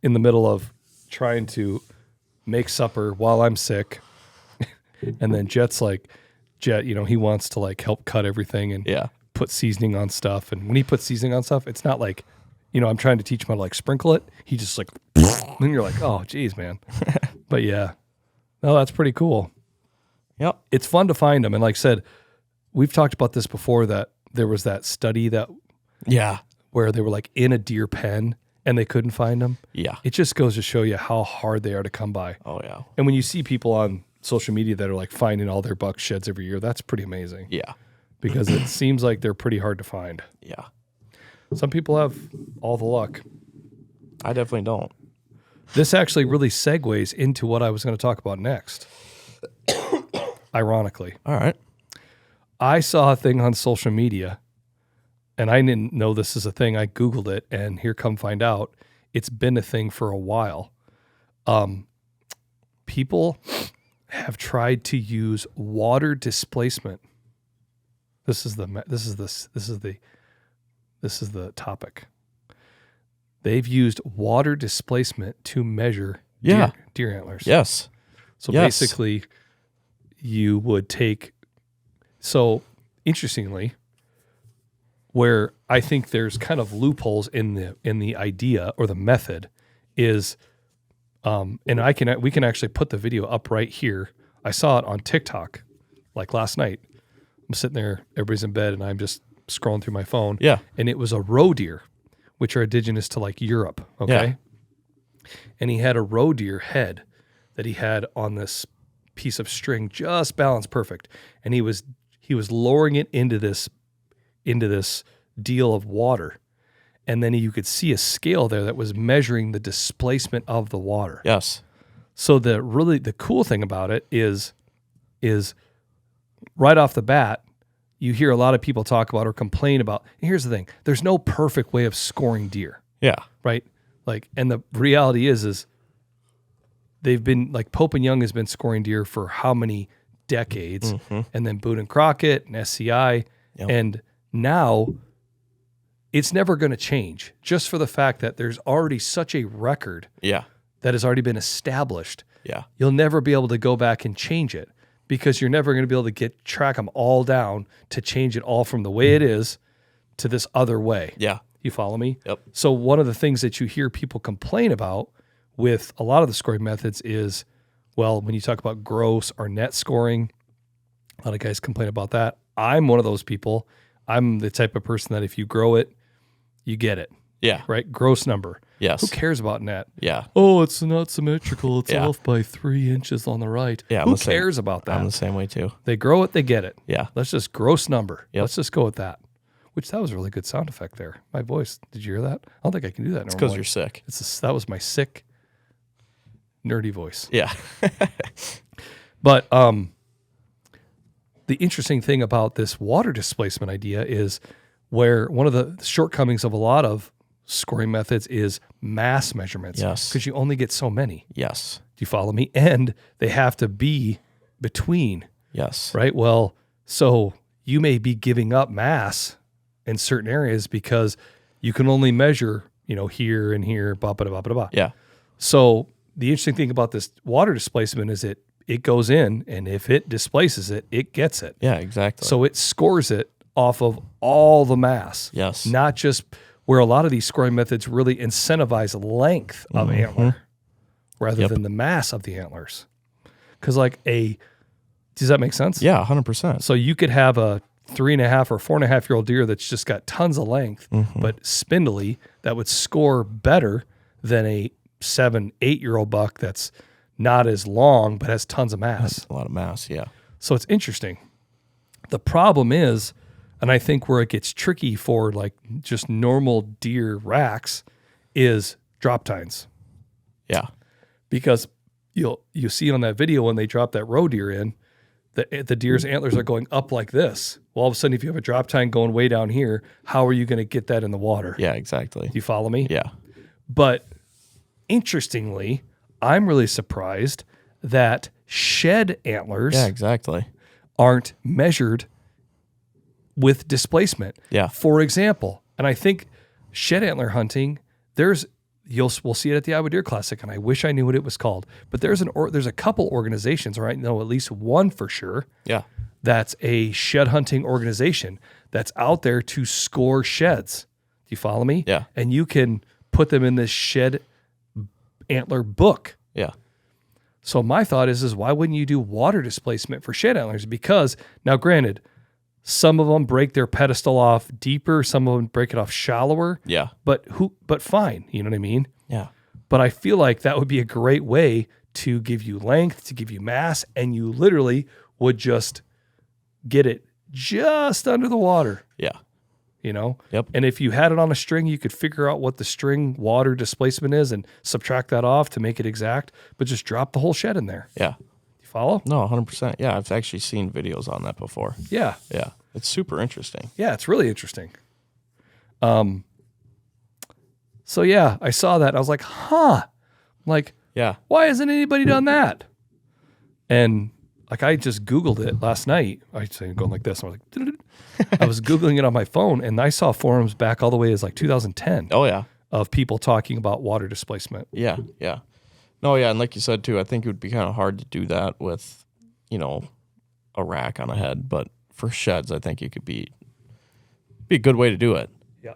in the middle of trying to make supper while I'm sick. And then Jet, you know, he wants to like help cut everything and Yeah. put seasoning on stuff. And when he puts seasoning on stuff, it's not like, you know, I'm trying to teach him how to like sprinkle it. He just like, and you're like, oh, geez, man. But yeah, no, that's pretty cool. Yep. It's fun to find them. And like I said, we've talked about this before, that there was that study Yeah. where they were like in a deer pen and they couldn't find them. Yeah. It just goes to show you how hard they are to come by. Oh, yeah. And when you see people on social media that are like finding all their buck sheds every year, that's pretty amazing Yeah. because it seems like they're pretty hard to find. Yeah. Some people have all the luck. I definitely don't. This actually really segues into what I was going to talk about next. Ironically, All right. I saw a thing on social media and I didn't know this is a thing. I Googled it and here come find out it's been a thing for a while. People have tried to use water displacement. This is the topic. They've used water displacement to measure deer antlers. Yes. So Yes. basically, you would take. So interestingly, where I think there's kind of loopholes in the idea or the method is, and we can actually put the video up right here. I saw it on TikTok like last night. I'm sitting there, everybody's in bed, and I'm just scrolling through my phone. Yeah. And it was a roe deer, which are indigenous to like Europe. Okay. And he had a roe deer head that he had on this piece of string, just balanced perfect. And he was lowering it into this deal of water. And then you could see a scale there that was measuring the displacement of the water. Yes. So the cool thing about it is right off the bat, you hear a lot of people talk about or complain about. And here's the thing: there's no perfect way of scoring deer, Yeah. right? Like, and the reality is they've been like Pope and Young has been scoring deer for how many decades, and then Boone and Crockett and SCI, Yep. and now it's never going to change, just for the fact that there's already such a record Yeah. that has already been established. Yeah. You'll never be able to go back and change it because you're never going to be able to track them all down to change it all from the way it is to this other way. Yeah. You follow me? Yep. So one of the things that you hear people complain about with a lot of the scoring methods is, well, when you talk about gross or net scoring, a lot of guys complain about that. I'm one of those people. I'm the type of person that if you grow it, you get it, Yeah. right? Gross number. Yes. Who cares about net? Yeah. Oh, it's not symmetrical. It's Yeah. off by 3 inches on the right. Yeah, I'm Who the same. cares about that? I'm the same way too. They grow it, they get it. Yeah. Let's just gross number. Yep. Let's just go with that. Which that was a really good sound effect there. My voice. Did you hear that? I don't think I can do that It's normally. because you're sick. That was my sick, nerdy voice. Yeah. But the interesting thing about this water displacement idea is where one of the shortcomings of a lot of scoring methods is mass measurements. Yes. Because you only get so many. Yes. Do you follow me? And they have to be between, Yes. right? Well, so you may be giving up mass in certain areas because you can only measure here and here, blah, blah, blah, blah, blah. Yeah. So the interesting thing about this water displacement is it goes in, and if it displaces it, it gets it. Yeah, exactly. So it scores it off of all the mass. Yes. Not just where a lot of these scoring methods really incentivize length of antler rather than the mass of the antlers. Because does that make sense? Yeah, 100%. So you could have a 3.5 or 4.5-year-old deer that's just got tons of length, but spindly, that would score better than a 7-8-year-old buck that's not as long but has tons of mass. That's a lot of mass, yeah. So it's interesting. The problem is, and I think where it gets tricky for like just normal deer racks, is drop tines. Yeah. Because you see on that video when they drop that roe deer in, the deer's antlers are going up like this. Well, all of a sudden, if you have a drop tine going way down here, how are you going to get that in the water? Yeah, exactly. Do you follow me? Yeah. But interestingly, I'm really surprised that shed antlers Yeah, exactly. aren't measured with displacement. Yeah. For example, and I think shed antler hunting, we'll see it at the Iowa Deer Classic, and I wish I knew what it was called. But there's a couple organizations, or I know at least one for sure. Yeah. That's a shed hunting organization that's out there to score sheds. Do you follow me? Yeah. And you can put them in this shed antler book. Yeah. So my thought is why wouldn't you do water displacement for shed antlers? Because now, granted, some of them break their pedestal off deeper, some of them break it off shallower. Yeah. But fine, you know what I mean? Yeah. But I feel like that would be a great way to give you length, to give you mass, and you literally would just get it just under the water, Yeah. Yep. And if you had it on a string, you could figure out what the string water displacement is and subtract that off to make it exact, but just drop the whole shed in there. Yeah. You follow? No, 100%. Yeah, I've actually seen videos on that before. Yeah. Yeah. It's super interesting. Yeah, it's really interesting. So yeah, I saw that. I was like, huh. Like, Yeah. why hasn't anybody done that? And like, I just Googled it last night. I say going like this. I was like, I was Googling it on my phone, and I saw forums back all the way as like 2010 Oh, yeah. of people talking about water displacement. Yeah. Yeah. No, yeah. And like you said, too, I think it would be kind of hard to do that with, a rack on a head. But for sheds, I think it could be a good way to do it. Yeah.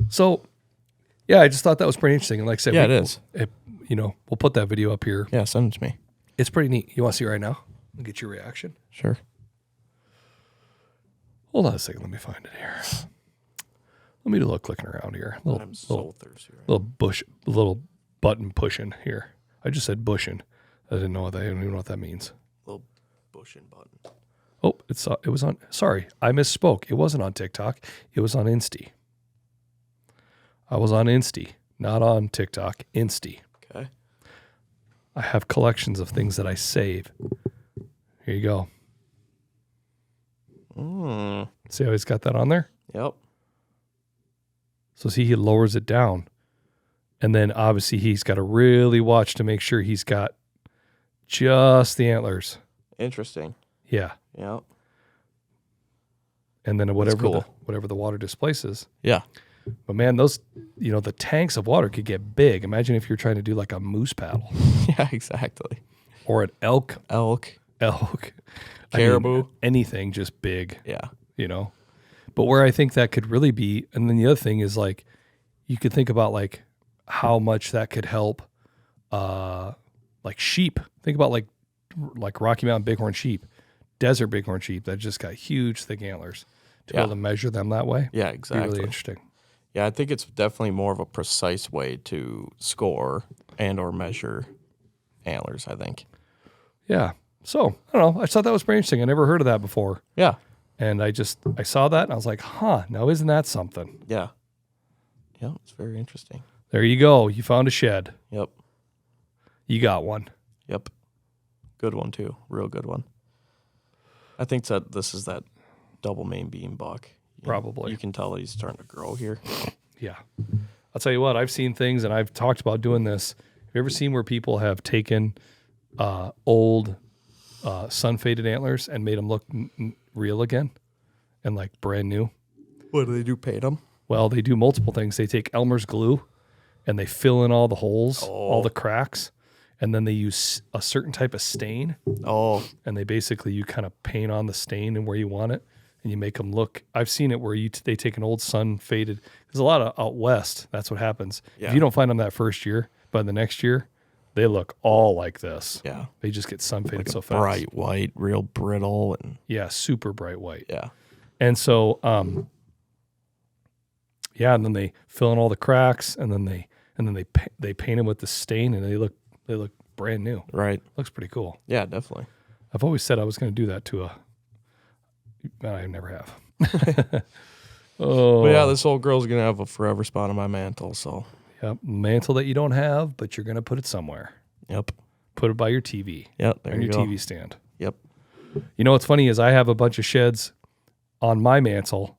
So, yeah, I just thought that was pretty interesting. And like I said, Yeah, it is. We'll put that video up here. Yeah, send it to me. It's pretty neat. You want to see it right now? I'll get your reaction. Sure. Hold on a second. Let me find it here. Let me do a little clicking around here. I'm so thirsty right Little button pushing here. I just said bushing. I don't even know what that means. Little bushing button. Oh, it was on. Sorry, I misspoke. It wasn't on TikTok. It was on Insty. I was on Insty, not on TikTok. Insty. Okay. I have collections of things that I save. Here you go. See how he's got that on there? Yep. So see, he lowers it down. And then obviously he's got to really watch to make sure he's got just the antlers. Interesting. Yeah. Yep. And then whatever cool. whatever the water displaces. Yeah. But man, those, the tanks of water could get big. Imagine if you're trying to do like a moose paddle Yeah, exactly. or an elk, Caribou. anything just big, Yeah. But where I think that could really be, and then the other thing is like, you could think about like how much that could help, like sheep. Think about like Rocky Mountain bighorn sheep, desert bighorn sheep that just got huge, thick antlers. To be able to measure them that way, Yeah, be exactly. really interesting. Yeah, I think it's definitely more of a precise way to score and or measure antlers, I think. Yeah. So I don't know. I thought that was pretty interesting. I never heard of that before. Yeah. And I saw that and I was like, huh, now isn't that something? Yeah. Yeah, it's very interesting. There you go. You found a shed. Yep. You got one. Yep. Good one, too. Real good one. I think that this is that double main beam buck. Probably. You can tell that he's starting to grow here. Yeah. I'll tell you what, I've seen things and I've talked about doing this. Have you ever seen where people have taken old sun-faded antlers and made them look real again and like brand new? What do they do, paint them? Well, they do multiple things. They take Elmer's glue and they fill in all the holes, all the cracks, and then they use a certain type of stain. Oh, And they basically, you kind of paint on the stain and where you want it, and you make them look. I've seen it where they take an old sun faded. There's a lot of out west. That's what happens. Yeah. If you don't find them that first year, but the next year, they look all like this. yeah. They just get sun faded Like so a fast. bright white, real brittle, and Yeah, super bright white. yeah. And so, yeah, and then they fill in all the cracks, and then they paint them with the stain, and they look brand new. Right. Looks pretty cool. Yeah, definitely. I've always said I was going to do that to I never have. Oh, But yeah, this old girl's gonna have a forever spot on my mantle. So yep. Mantle that you don't have, but you're going to put it somewhere. yep, Put it by your TV. yep. There On you your go. TV stand. Yep. You know what's funny is I have a bunch of sheds on my mantle,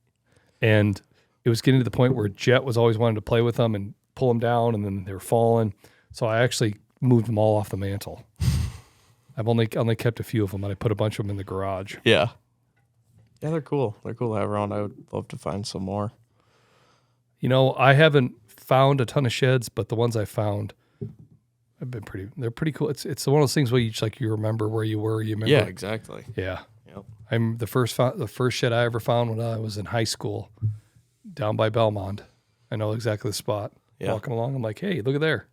and it was getting to the point where Jet was always wanting to play with them and pull them down, and then they were falling. So I actually moved them all off the mantle. I've only kept a few of them, and I put a bunch of them in the garage. Yeah. Yeah, they're cool. They're cool to have around. I would love to find some more. You know, I haven't found a ton of sheds, but the ones I found have been they're pretty cool. It's one of those things where you remember where you were. You remember. Yeah, exactly. Yeah. Yep. I'm the first shed I ever found when I was in high school, down by Belmont. I know exactly the spot. Yeah. Walking along, I'm like, hey, look at there.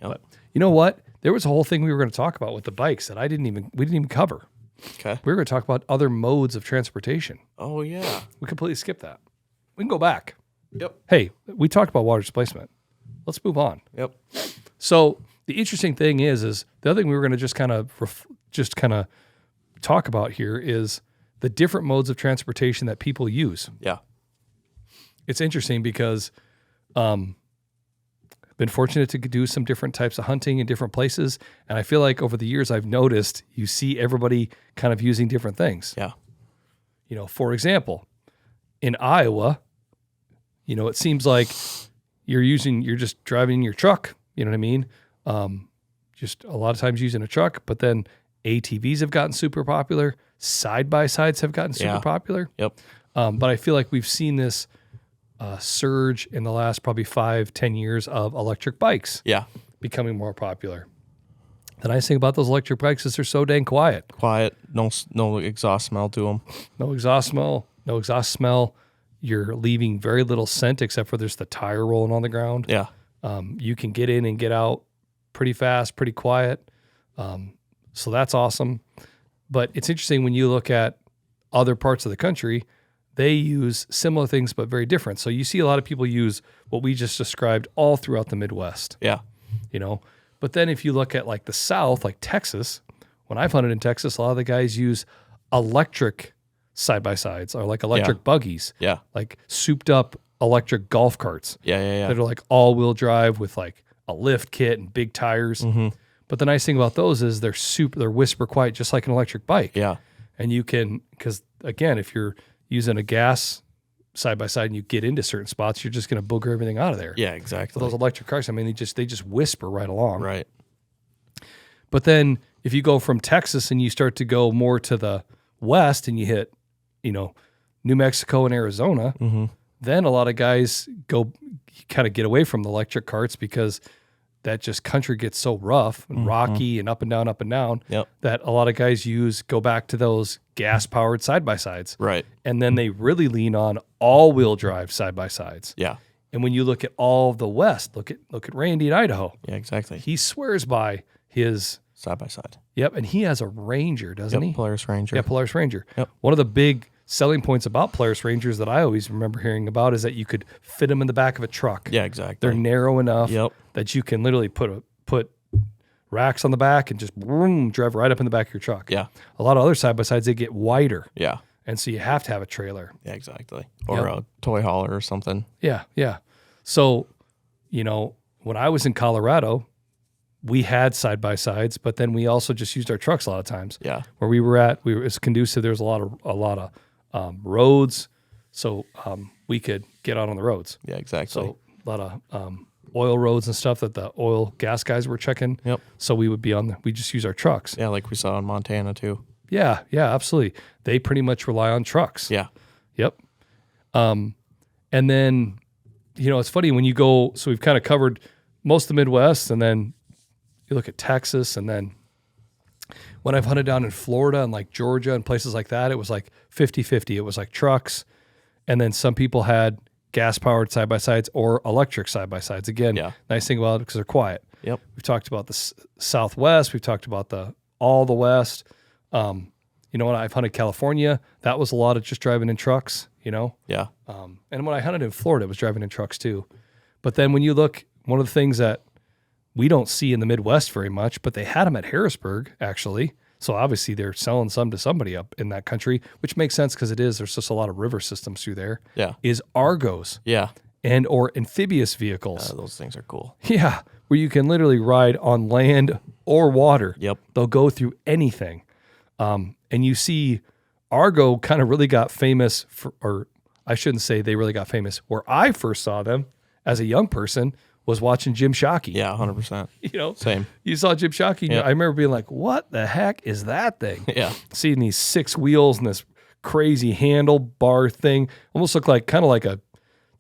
Yep. But you know what? There was a whole thing we were going to talk about with the bikes that we didn't even cover. Okay. We were going to talk about other modes of transportation. Oh yeah. We completely skipped that. We can go back. Yep. Hey, we talked about water displacement. Let's move on. Yep. So the interesting thing is the other thing we were going to just kind of talk about here is the different modes of transportation that people use. Yeah. It's interesting because I've been fortunate to do some different types of hunting in different places, and I feel like over the years I've noticed you see everybody kind of using different things. Yeah. You know, for example, in Iowa, you know, it seems like you're just driving your truck, you know what I mean? Just a lot of times using a truck, but then ATVs have gotten super popular. Side-by-sides have gotten super Yeah. popular. Yep. But I feel like we've seen this surge in the last probably 5-10 years of electric bikes Yeah. becoming more popular. The nice thing about those electric bikes is they're so dang quiet. Quiet. No exhaust smell to them. No exhaust smell. You're leaving very little scent except for there's the tire rolling on the ground. Yeah. You can get in and get out pretty fast, pretty quiet. So that's awesome. But it's interesting when you look at other parts of the country, they use similar things but very different. So you see a lot of people use what we just described all throughout the Midwest, Yeah. you know. But then if you look at like the South, like Texas, when I've hunted in Texas, a lot of the guys use electric side-by-sides or like electric buggies, Yeah. like souped up electric golf carts Yeah. that are like all-wheel drive with like a lift kit and big tires. Mm-hmm. But the nice thing about those is they're whisper quiet, just like an electric bike. Yeah. And you can, because again, if you're using a gas side-by-side and you get into certain spots, you're just going to booger everything out of there. Yeah, So exactly. those electric cars, I mean, they just whisper right along. Right. But then if you go from Texas and you start to go more to the west and you hit, you know, New Mexico and Arizona, Mm-hmm. then a lot of guys kind of get away from the electric carts because that just country gets so rough and rocky and up and down Yep. that a lot of guys go back to those gas-powered side-by-sides. Right. And then they really lean on all-wheel drive side-by-sides. Yeah. And when you look at all of the West, look at Randy in Idaho. Yeah, exactly. He swears by his Side by side. Yep, and he has a Ranger, doesn't he? Polaris Ranger. Yeah, Polaris Ranger. Yep. One of the big selling points about Polaris Rangers that I always remember hearing about is that you could fit them in the back of a truck. Yeah, exactly. They're narrow enough Yep. that you can literally put racks on the back and just boom, drive right up in the back of your truck. Yeah. A lot of other side-by-sides, they get wider, Yeah. and so you have to have a trailer. Yeah, exactly. Or a toy hauler or something. Yeah, yeah. So, you know, when I was in Colorado, we had side-by-sides, but then we also just used our trucks a lot of times. Yeah. Where we were at, it's conducive. There's a lot of roads, so we could get out on the roads. Yeah, exactly. So a lot of oil roads and stuff that the oil gas guys were checking. Yep. So we would be we just use our trucks. Yeah, like we saw in Montana too. Yeah, absolutely. They pretty much rely on trucks. Yeah. Yep. And then, it's funny when you go, so we've kind of covered most of the Midwest, and then you look at Texas, and then when I've hunted down in Florida and like Georgia and places like that, it was like 50-50. It was like trucks, and then some people had gas-powered side-by-sides or electric side-by-sides. Again, nice thing about it because they're quiet. Yep. We've talked about the Southwest. We've talked about all the West. When I've hunted California, that was a lot of just driving in trucks, Yeah. And when I hunted in Florida, it was driving in trucks too. But then when you look, one of the things that we don't see in the Midwest very much, but they had them at Harrisburg, actually. So obviously they're selling some to somebody up in that country, which makes sense because there's just a lot of river systems through there. Yeah. Is Argos. Yeah. And or amphibious vehicles. Those things are cool. Yeah. Where you can literally ride on land or water. Yep. They'll go through anything. And you see Argo kind of really got famous or I shouldn't say they really got famous. Where I first saw them as a young person was watching Jim Shockey. Yeah, 100%. Same. You saw Jim Shockey. Yep. I remember being like, what the heck is that thing? Yeah. Seeing these 6 wheels and this crazy handlebar thing. Almost looked like kind of like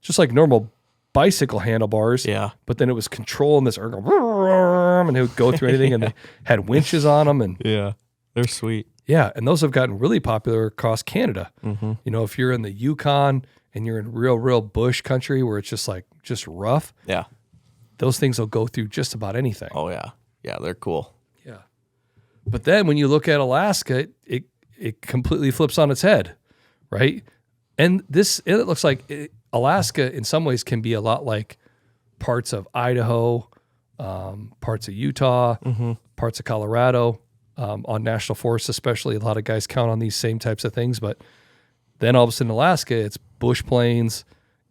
just like normal bicycle handlebars. Yeah. But then it was controlling this and it would go through anything, and they had winches on them. And yeah, they're sweet. Yeah, and those have gotten really popular across Canada. Mm-hmm. If you're in the Yukon and you're in real bush country where it's just rough. Yeah. Those things will go through just about anything. Oh, yeah. Yeah, they're cool. Yeah. But then when you look at Alaska, it completely flips on its head, right? And it looks like Alaska in some ways can be a lot like parts of Idaho, parts of Utah, parts of Colorado, on national forests especially. A lot of guys count on these same types of things. But then all of a sudden Alaska, it's bush plains,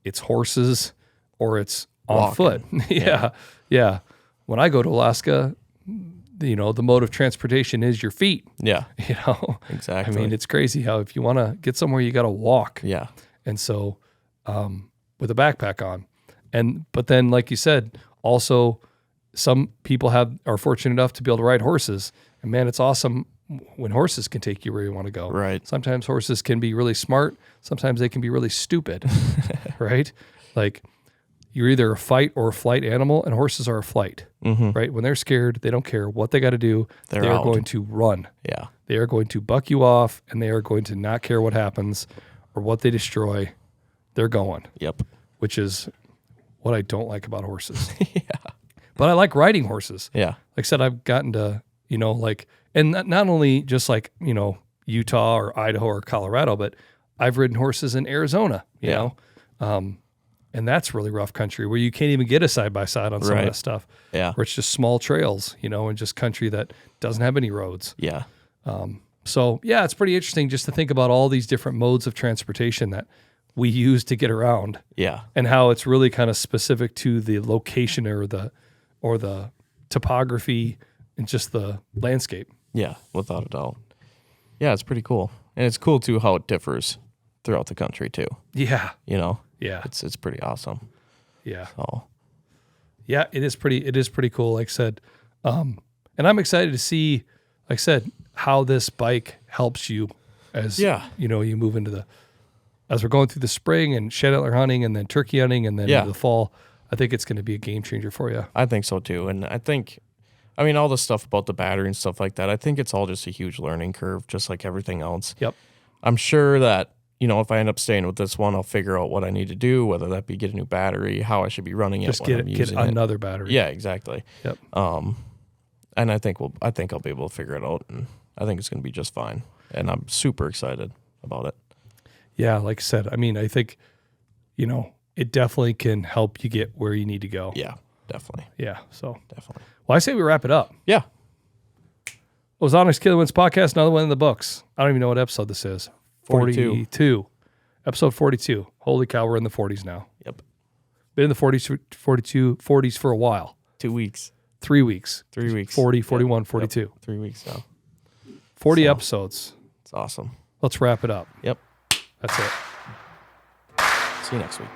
it's horses, or it's on walking. Foot. Yeah. When I go to Alaska, the mode of transportation is your feet. Yeah. I Exactly. mean, it's crazy how if you want to get somewhere, you got to walk. Yeah. And so, with a backpack on, but then, like you said, also some people are fortunate enough to be able to ride horses, and man, it's awesome when horses can take you where you want to go. Right. Sometimes horses can be really smart. Sometimes they can be really stupid. Right. Like, you're either a fight or a flight animal, and horses are a flight, right? When they're scared, they don't care what they got to do. They are out. going to run. Yeah. They are going to buck you off, and they are going to not care what happens or what they destroy. They're going. Yep. Which is what I don't like about horses. Yeah. But I like riding horses. Yeah. Like I said, I've gotten to, and not only just like, Utah or Idaho or Colorado, but I've ridden horses in Arizona, you know? And that's really rough country where you can't even get a side-by-side on some of that stuff. Yeah. Where it's just small trails, and just country that doesn't have any roads. Yeah. So, yeah, it's pretty interesting just to think about all these different modes of transportation that we use to get around. Yeah. And how it's really kind of specific to the location or the topography and just the landscape. Yeah, without a doubt. Yeah, it's pretty cool. And it's cool, too, how it differs throughout the country, too. Yeah. Yeah. It's pretty awesome. Yeah. So. Yeah, it is pretty cool, like I said. And I'm excited to see, like I said, how this bike helps you as you move into as we're going through the spring and shed antler hunting and then turkey hunting and then into the fall. I think it's going to be a game changer for you. I think so too. And all the stuff about the battery and stuff like that, I think it's all just a huge learning curve, just like everything else. Yep. I'm sure that, if I end up staying with this one, I'll figure out what I need to do, whether that be get a new battery, how I should be running it. Just get another battery. Yeah, exactly. Yep. And I think I'll be able to figure it out, and I think it's going to be just fine. And I'm super excited about it. Yeah, like I said, I think, it definitely can help you get where you need to go. Yeah, definitely. Yeah, so. Definitely. Well, I say we wrap it up. Yeah. Ozonics Killerwinds podcast, another one in the books. I don't even know what episode this is. 42. Episode 42. Holy cow, we're in the 40s now. Yep. Been in the 40s for a while. 2 weeks. 3 weeks. 3 weeks. 40, 41, 42. Yep. 3 weeks now. 40 episodes. It's awesome. Let's wrap it up. Yep. That's it. See you next week.